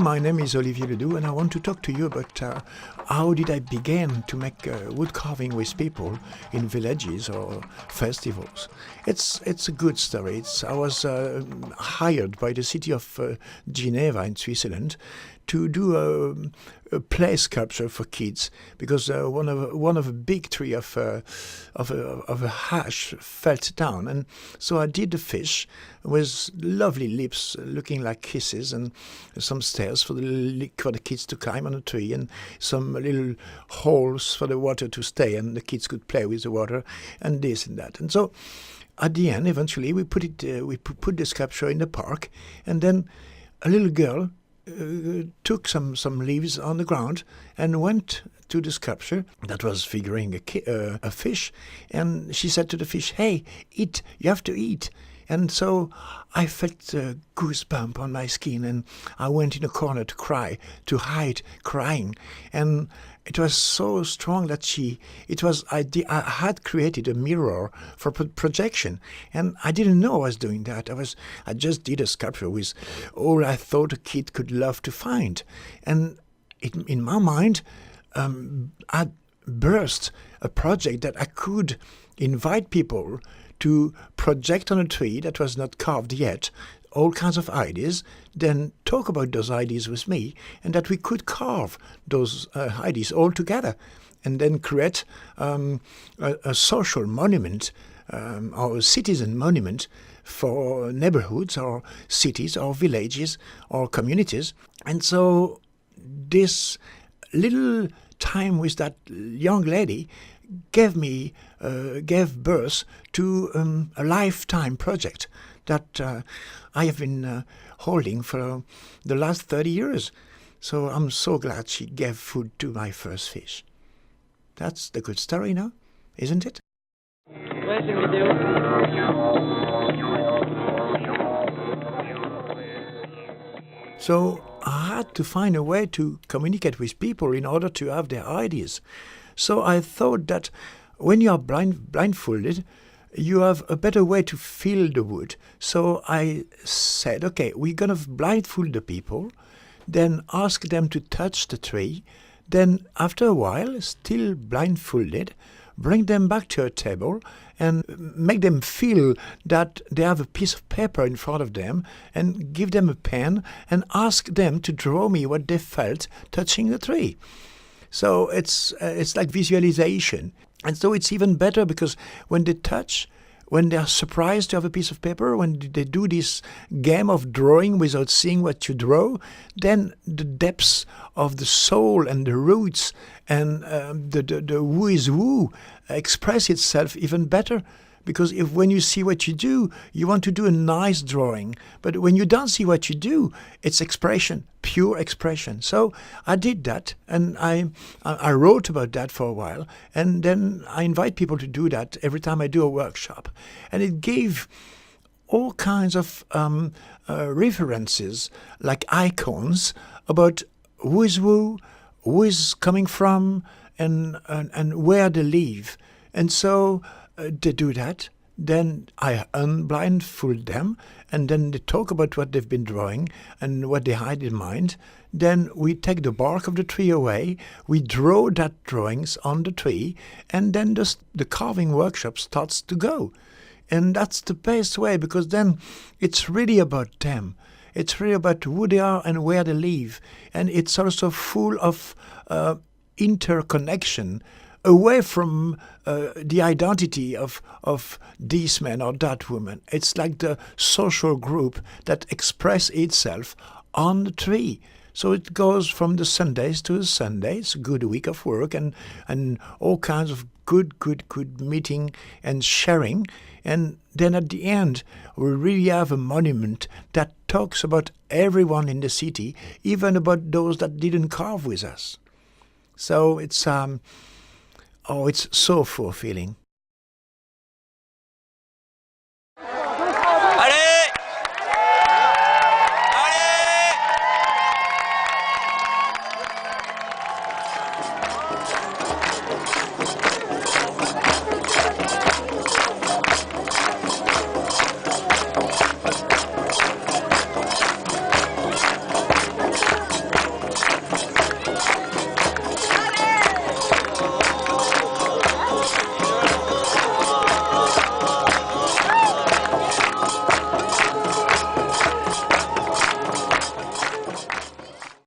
my name is Olivier Ledoux, and I want to talk to you about how did I begin to make wood carving with people in villages or festivals. It's a good story. I was hired by the city of Geneva in Switzerland to do a play sculpture for kids, because one of a big tree of a hash fell down, and so I did a fish with lovely lips looking like kisses, and some stairs for the kids to climb on a tree, and some little holes for the water to stay, and the kids could play with the water, and this and that. And so at the end, eventually, we put the sculpture in the park, and then a little girl took some leaves on the ground and went to the sculpture that was figuring a fish, and she said to the fish, "Hey, eat! You have to eat!" And so I felt a goosebump on my skin, and I went in a corner to hide crying. And it was so strong that I had created a mirror for projection, and I didn't know I was doing that. I just did a sculpture with all I thought a kid could love to find, and in my mind, I burst a project that I could invite people to project on a tree that was not carved yet, all kinds of ideas, then talk about those ideas with me, and that we could carve those ideas all together, and then create a social monument or a citizen monument for neighborhoods or cities or villages or communities. And so this little time with that young lady gave birth to a lifetime project that I have been holding for the last 30 years. So I'm so glad she gave food to my first fish. That's the good story now, isn't it? Ouais, j'ai une vidéo. So I had to find a way to communicate with people in order to have their ideas. So I thought that when you are blindfolded, you have a better way to feel the wood. So I said, okay, we're going to blindfold the people, then ask them to touch the tree, then after a while, still blindfolded, bring them back to a table and make them feel that they have a piece of paper in front of them, and give them a pen and ask them to draw me what they felt touching the tree. So it's like visualization. And so it's even better because when they touch, when they are surprised to have a piece of paper, when they do this game of drawing without seeing what you draw, then the depths of the soul and the roots and the who is who express itself even better. Because when you see what you do, you want to do a nice drawing. But when you don't see what you do, it's expression, pure expression. So I did that, and I wrote about that for a while. And then I invite people to do that every time I do a workshop. And it gave all kinds of references, like icons, about who is coming from, and where they live. And so they do that, then I unblindfold them, and then they talk about what they've been drawing and what they had in mind. Then we take the bark of the tree away, we draw that drawings on the tree, and then the carving workshop starts to go. And that's the best way, because then it's really about them. It's really about who they are and where they live. And it's also full of interconnection, away from the identity of this man or that woman. It's like the social group that expresses itself on the tree. So it goes from the Sundays to the Sundays, a good week of work, and all kinds of good meeting and sharing. And then at the end, we really have a monument that talks about everyone in the city, even about those that didn't carve with us. So it's so fulfilling.